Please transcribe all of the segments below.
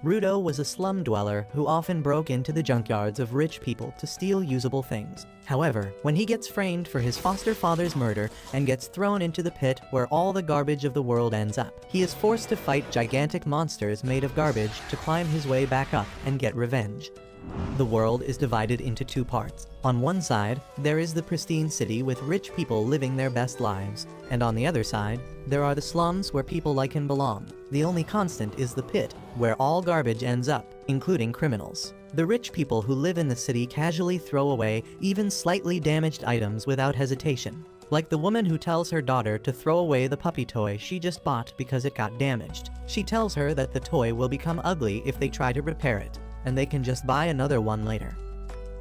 Rudo was a slum dweller who often broke into the junkyards of rich people to steal usable things. However, when he gets framed for his foster father's murder and gets thrown into the pit where all the garbage of the world ends up, he is forced to fight gigantic monsters made of garbage to climb his way back up and get revenge. The world is divided into two parts. On one side, there is the pristine city with rich people living their best lives, and on the other side, there are the slums where people like him belong. The only constant is the pit, where all garbage ends up, including criminals. The rich people who live in the city casually throw away even slightly damaged items without hesitation. Like the woman who tells her daughter to throw away the puppy toy she just bought because it got damaged. She tells her that the toy will become ugly if they try to repair it, and they can just buy another one later.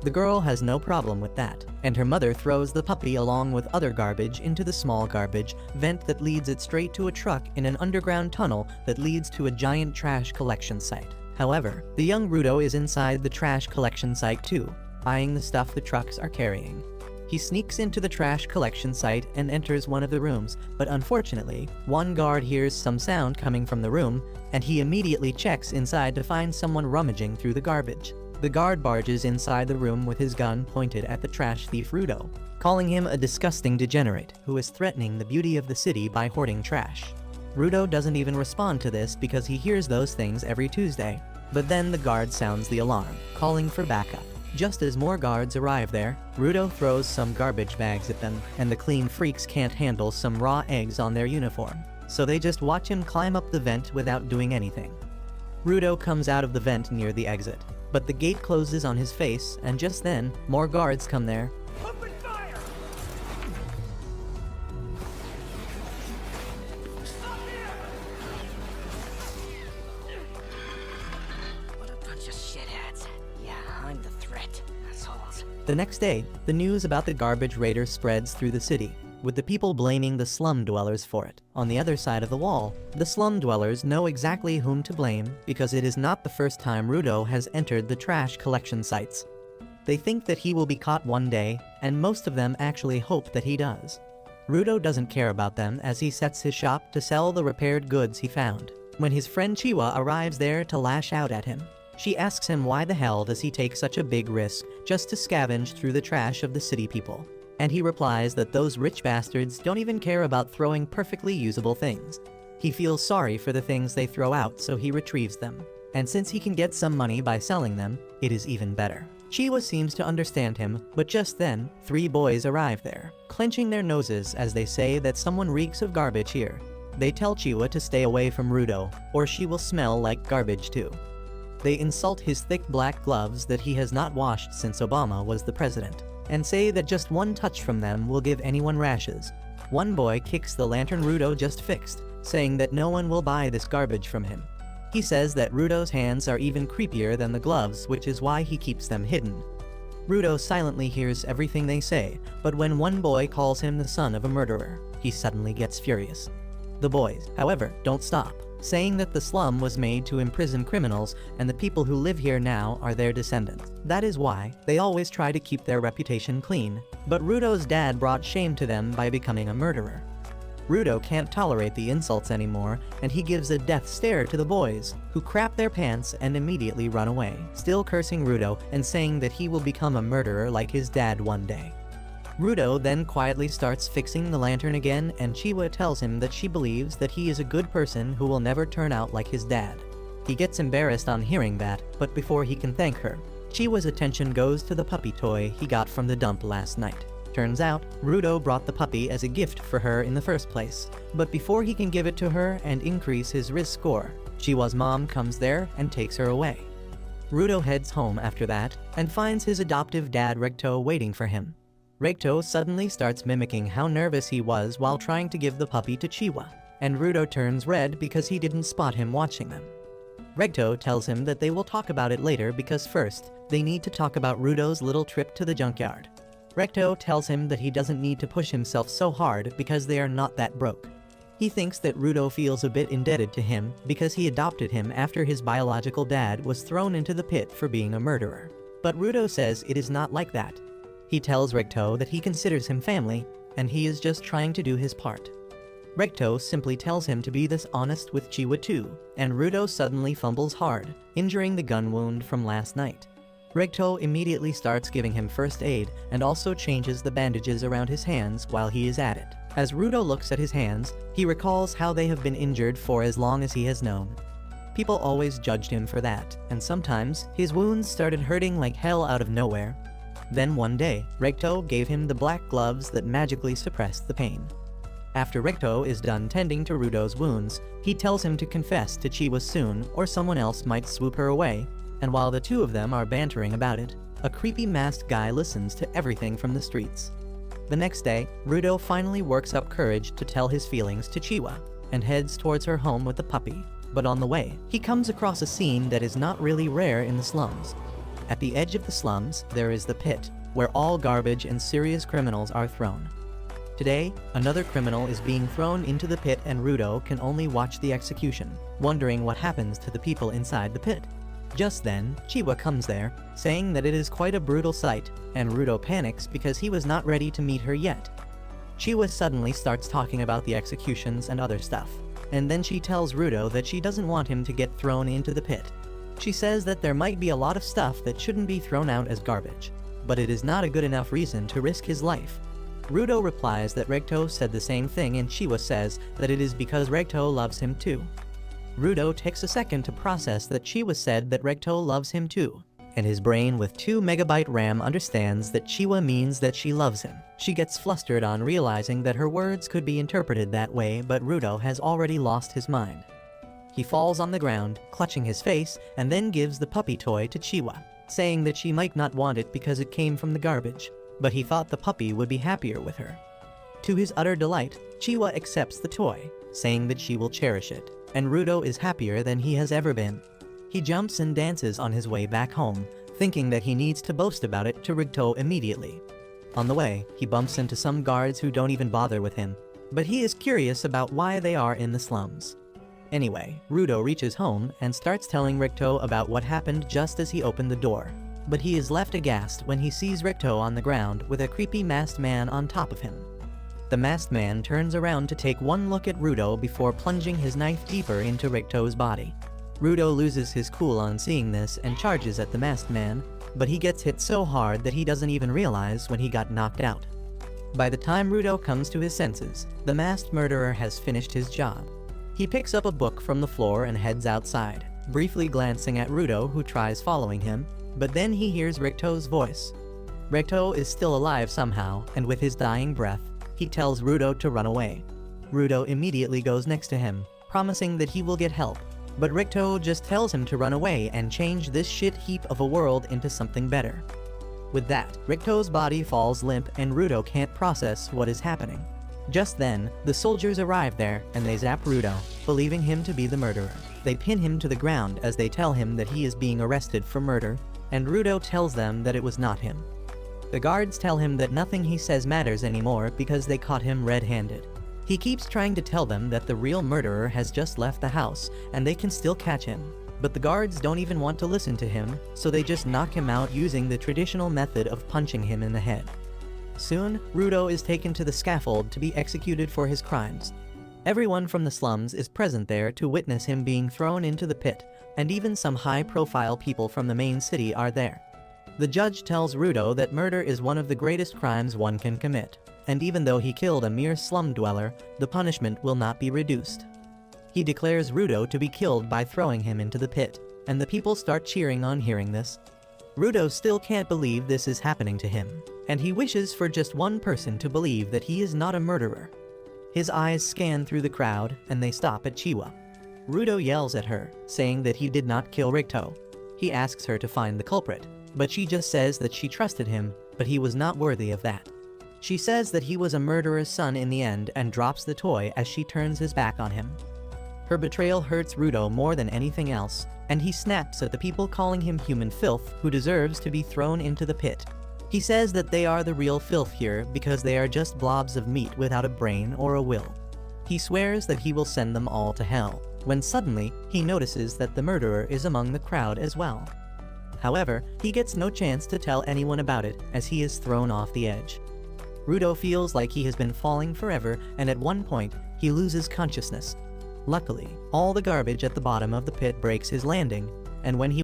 The girl has no problem with that, and her mother throws the puppy along with other garbage into the small garbage vent that leads it straight to a truck in an underground tunnel that leads to a giant trash collection site. However, the young Rudo is inside the trash collection site too, eyeing the stuff the trucks are carrying. He sneaks into the trash collection site and enters one of the rooms, but unfortunately, one guard hears some sound coming from the room, and he immediately checks inside to find someone rummaging through the garbage. The guard barges inside the room with his gun pointed at the trash thief Rudo, calling him a disgusting degenerate who is threatening the beauty of the city by hoarding trash. Rudo doesn't even respond to this because he hears those things every Tuesday. But then the guard sounds the alarm, calling for backup. Just as more guards arrive there, Rudo throws some garbage bags at them, and the clean freaks can't handle some raw eggs on their uniform, so they just watch him climb up the vent without doing anything. Rudo comes out of the vent near the exit, but the gate closes on his face, and just then, more guards come there. Open fire! Stop here! What a bunch of shitheads. Yeah, I'm the threat, assholes. The next day, the news about the garbage raider spreads through the city, with the people blaming the slum dwellers for it. On the other side of the wall, the slum dwellers know exactly whom to blame because it is not the first time Rudo has entered the trash collection sites. They think that he will be caught one day, and most of them actually hope that he does. Rudo doesn't care about them as he sets his shop to sell the repaired goods he found. When his friend Chiwa arrives there to lash out at him, she asks him why the hell does he take such a big risk just to scavenge through the trash of the city people. And he replies that those rich bastards don't even care about throwing perfectly usable things. He feels sorry for the things they throw out, so he retrieves them. And since he can get some money by selling them, it is even better. Chiwa seems to understand him, but just then, 3 boys arrive there, clenching their noses as they say that someone reeks of garbage here. They tell Chiwa to stay away from Rudo, or she will smell like garbage too. They insult his thick black gloves that he has not washed since Obama was the president, and say that just one touch from them will give anyone rashes. One boy kicks the lantern Rudo just fixed, saying that no one will buy this garbage from him. He says that Rudo's hands are even creepier than the gloves, which is why he keeps them hidden. Rudo silently hears everything they say, but when one boy calls him the son of a murderer, he suddenly gets furious. The boys, however, don't stop, saying that the slum was made to imprison criminals and the people who live here now are their descendants. That is why they always try to keep their reputation clean, but Rudo's dad brought shame to them by becoming a murderer. Rudo can't tolerate the insults anymore, and he gives a death stare to the boys, who crap their pants and immediately run away, still cursing Rudo and saying that he will become a murderer like his dad one day. Rudo then quietly starts fixing the lantern again, and Chiwa tells him that she believes that he is a good person who will never turn out like his dad. He gets embarrassed on hearing that, but before he can thank her, Chiwa's attention goes to the puppy toy he got from the dump last night. Turns out, Rudo brought the puppy as a gift for her in the first place, but before he can give it to her and increase his risk score, Chiwa's mom comes there and takes her away. Rudo heads home after that, and finds his adoptive dad Recto waiting for him. Recto suddenly starts mimicking how nervous he was while trying to give the puppy to Chiwa, and Rudo turns red because he didn't spot him watching them. Recto tells him that they will talk about it later because first, they need to talk about Rudo's little trip to the junkyard. Recto tells him that he doesn't need to push himself so hard because they are not that broke. He thinks that Rudo feels a bit indebted to him because he adopted him after his biological dad was thrown into the pit for being a murderer. But Rudo says it is not like that. He tells Recto that he considers him family, and he is just trying to do his part. Recto simply tells him to be this honest with Chiwa too, and Rudo suddenly fumbles hard, injuring the gun wound from last night. Recto immediately starts giving him first aid and also changes the bandages around his hands while he is at it. As Rudo looks at his hands, he recalls how they have been injured for as long as he has known. People always judged him for that, and sometimes his wounds started hurting like hell out of nowhere. Then one day, Recto gave him the black gloves that magically suppressed the pain. After Recto is done tending to Rudo's wounds, he tells him to confess to Chiwa soon or someone else might swoop her away, and while the two of them are bantering about it, a creepy masked guy listens to everything from the streets. The next day, Rudo finally works up courage to tell his feelings to Chiwa, and heads towards her home with the puppy. But on the way, he comes across a scene that is not really rare in the slums. At the edge of the slums, there is the pit, where all garbage and serious criminals are thrown. Today, another criminal is being thrown into the pit and Rudo can only watch the execution, wondering what happens to the people inside the pit. Just then, Chiwa comes there, saying that it is quite a brutal sight, and Rudo panics because he was not ready to meet her yet. Chiwa suddenly starts talking about the executions and other stuff, and then she tells Rudo that she doesn't want him to get thrown into the pit. She says that there might be a lot of stuff that shouldn't be thrown out as garbage, but it is not a good enough reason to risk his life. Rudo replies that Recto said the same thing and Chiwa says that it is because Recto loves him too. Rudo takes a second to process that Chiwa said that Recto loves him too, and his brain with 2 MB RAM understands that Chiwa means that she loves him. She gets flustered on realizing that her words could be interpreted that way, but Rudo has already lost his mind. He falls on the ground, clutching his face, and then gives the puppy toy to Chiwa, saying that she might not want it because it came from the garbage, but he thought the puppy would be happier with her. To his utter delight, Chiwa accepts the toy, saying that she will cherish it, and Rudo is happier than he has ever been. He jumps and dances on his way back home, thinking that he needs to boast about it to Rudo immediately. On the way, he bumps into some guards who don't even bother with him, but he is curious about why they are in the slums. Anyway, Rudo reaches home and starts telling Rudo about what happened just as he opened the door. But he is left aghast when he sees Rudo on the ground with a creepy masked man on top of him. The masked man turns around to take one look at Rudo before plunging his knife deeper into Rudo's body. Rudo loses his cool on seeing this and charges at the masked man, but he gets hit so hard that he doesn't even realize when he got knocked out. By the time Rudo comes to his senses, the masked murderer has finished his job. He picks up a book from the floor and heads outside, briefly glancing at Rudo, who tries following him, but then he hears Rudo's voice. Rudo is still alive somehow, and with his dying breath, he tells Rudo to run away. Rudo immediately goes next to him, promising that he will get help, but Rudo just tells him to run away and change this shit heap of a world into something better. With that, Rudo's body falls limp and Rudo can't process what is happening. Just then, the soldiers arrive there and they zap Rudo, believing him to be the murderer. They pin him to the ground as they tell him that he is being arrested for murder, and Rudo tells them that it was not him. The guards tell him that nothing he says matters anymore because they caught him red-handed. He keeps trying to tell them that the real murderer has just left the house and they can still catch him, but the guards don't even want to listen to him, so they just knock him out using the traditional method of punching him in the head. Soon, Rudo is taken to the scaffold to be executed for his crimes. Everyone from the slums is present there to witness him being thrown into the pit, and even some high-profile people from the main city are there. The judge tells Rudo that murder is one of the greatest crimes one can commit, and even though he killed a mere slum dweller, the punishment will not be reduced. He declares Rudo to be killed by throwing him into the pit, and the people start cheering on hearing this. Rudo still can't believe this is happening to him, and he wishes for just one person to believe that he is not a murderer. His eyes scan through the crowd, and they stop at Chiwa. Rudo yells at her, saying that he did not kill Rudo. He asks her to find the culprit, but she just says that she trusted him, but he was not worthy of that. She says that he was a murderer's son in the end and drops the toy as she turns his back on him. Her betrayal hurts Rudo more than anything else, and he snaps at the people calling him human filth who deserves to be thrown into the pit. He says that they are the real filth here because they are just blobs of meat without a brain or a will. He swears that he will send them all to hell, when suddenly he notices that the murderer is among the crowd as well. However, he gets no chance to tell anyone about it as he is thrown off the edge. Rudo feels like he has been falling forever, and at one point, he loses consciousness. Luckily, all the garbage at the bottom of the pit breaks his landing, and when he